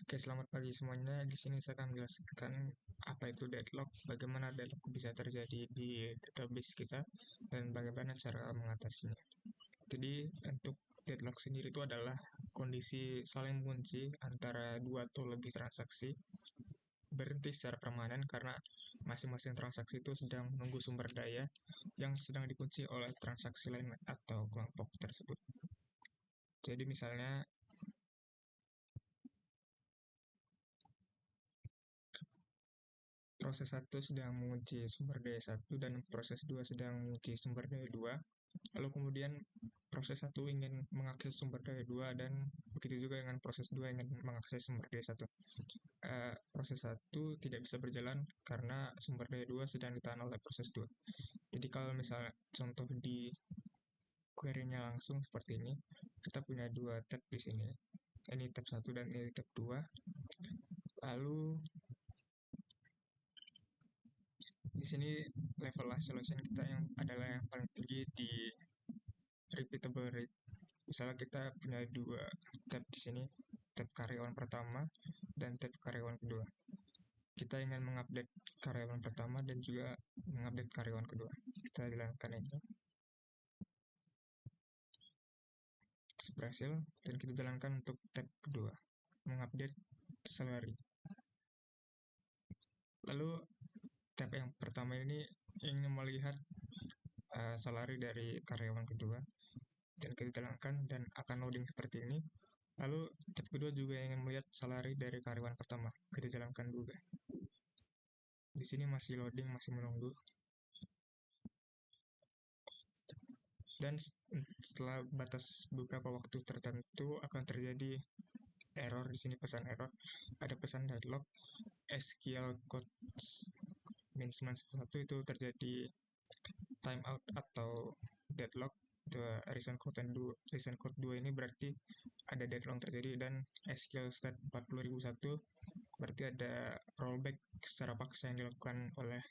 Oke, selamat pagi semuanya. Di sini saya akan menjelaskan apa itu deadlock, bagaimana deadlock bisa terjadi di database kita, dan bagaimana cara mengatasinya. Jadi, untuk deadlock sendiri itu adalah kondisi saling mengunci antara dua atau lebih transaksi berhenti secara permanen karena masing-masing transaksi itu sedang menunggu sumber daya yang sedang dikunci oleh transaksi lain atau kelompok tersebut. Jadi misalnya proses 1 sedang mengunci sumber daya 1 dan proses 2 sedang mengunci sumber daya 2. Lalu kemudian proses 1 ingin mengakses sumber daya 2 dan begitu juga dengan proses 2 ingin mengakses sumber daya 1. Proses 1 tidak bisa berjalan karena sumber daya 2 sedang ditahan oleh proses 2. Jadi kalau misalnya contoh di query-nya langsung seperti ini, kita punya dua tab di sini. Ini tab 1 dan ini tab 2. Lalu di sini level isolation kita yang adalah yang paling tinggi di repeatable rate. Misalnya kita punya dua tab di sini, tab karyawan pertama dan tab karyawan kedua. Kita ingin mengupdate karyawan pertama dan juga mengupdate karyawan kedua. Kita jalankan ini. Berhasil, dan kita jalankan untuk tab kedua, mengupdate salary. Lalu tab yang pertama ini ingin melihat salary dari karyawan kedua, dan kita jalankan dan akan loading seperti ini. Lalu tab kedua juga ingin melihat salary dari karyawan pertama, kita jalankan juga. Di sini masih loading, masih menunggu. Dan setelah batas beberapa waktu tertentu akan terjadi error. Di sini pesan error, ada pesan deadlock, SQL code min91 itu terjadi timeout atau deadlock. Reason code 2 ini berarti ada deadlock terjadi, dan SQL state 40001 berarti ada rollback secara paksa yang dilakukan oleh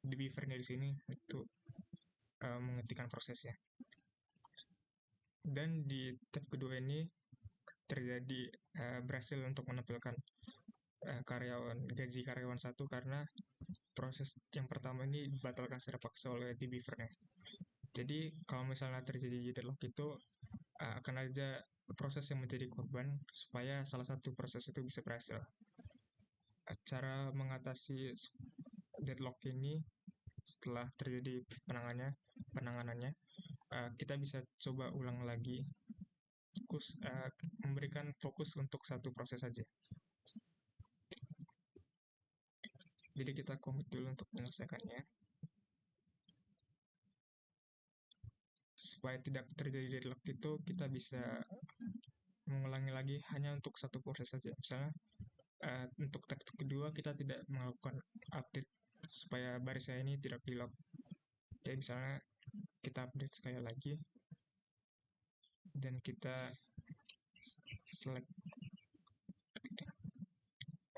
dbeaver-nya di sini untuk menghentikan prosesnya. Dan di tab kedua ini terjadi berhasil untuk menampilkan gaji karyawan 1 karena proses yang pertama ini dibatalkan secara paksa oleh dbeaver-nya. Jadi kalau misalnya terjadi deadlock itu akan ada proses yang menjadi korban supaya salah satu proses itu bisa berhasil. Cara mengatasi deadlock ini setelah terjadi penanganannya, kita bisa coba ulang lagi, memberikan fokus untuk satu proses saja. Jadi kita commit dulu untuk menyelesaikannya, supaya tidak terjadi deadlock itu kita bisa mengulangi lagi hanya untuk satu proses saja. Misalnya untuk tab kedua kita tidak melakukan update supaya barisnya ini tidak di lock. Jadi misalnya kita update sekali lagi dan kita select.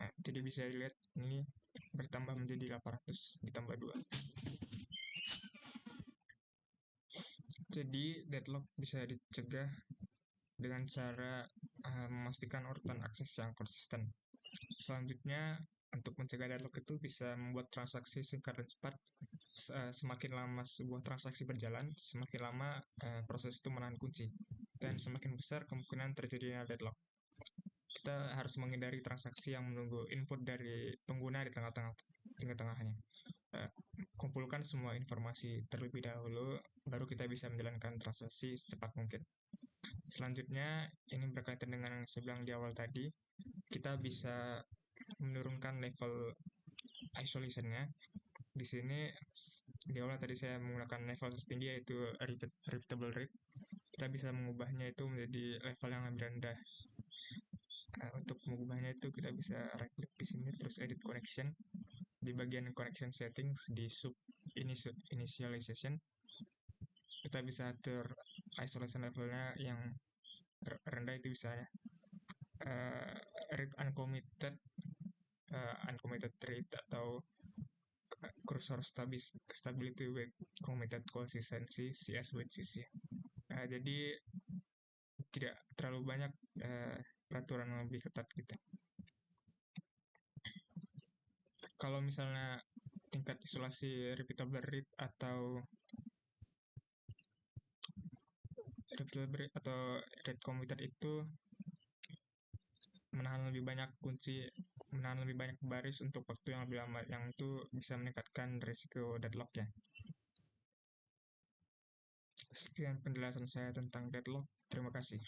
Nah, jadi bisa dilihat ini bertambah menjadi 800 ditambah 2. Jadi deadlock bisa dicegah dengan cara memastikan urutan akses yang konsisten. Selanjutnya, untuk mencegah deadlock itu bisa membuat transaksi singkat dan cepat. Semakin lama sebuah transaksi berjalan, semakin lama proses itu menahan kunci, dan semakin besar kemungkinan terjadinya deadlock. Kita harus menghindari transaksi yang menunggu input dari pengguna di tengah-tengahnya. Kumpulkan semua informasi terlebih dahulu, baru kita bisa menjalankan transaksi secepat mungkin. Selanjutnya, ini berkaitan dengan yang saya bilang di awal tadi, kita bisa menurunkan level isolation-nya. Di sini di awal tadi saya menggunakan level tertinggi yaitu repeatable rate. Kita bisa mengubahnya itu menjadi level yang lebih rendah. Untuk mengubahnya itu kita bisa right click di sini, terus edit connection. Di bagian connection settings di sub initialization, kita bisa atur isolation levelnya yang rendah, itu bisa rate uncommitted rate atau cursor stability with committed consistency CS with CC. Jadi tidak terlalu banyak peraturan yang lebih ketat gitu. kalau misalnya tingkat isolasi repeatable rate atau rate computer itu menahan lebih banyak kunci, menahan lebih banyak baris untuk waktu yang lebih lama, yang itu bisa meningkatkan risiko deadlock ya. Sekian penjelasan saya tentang deadlock. Terima kasih.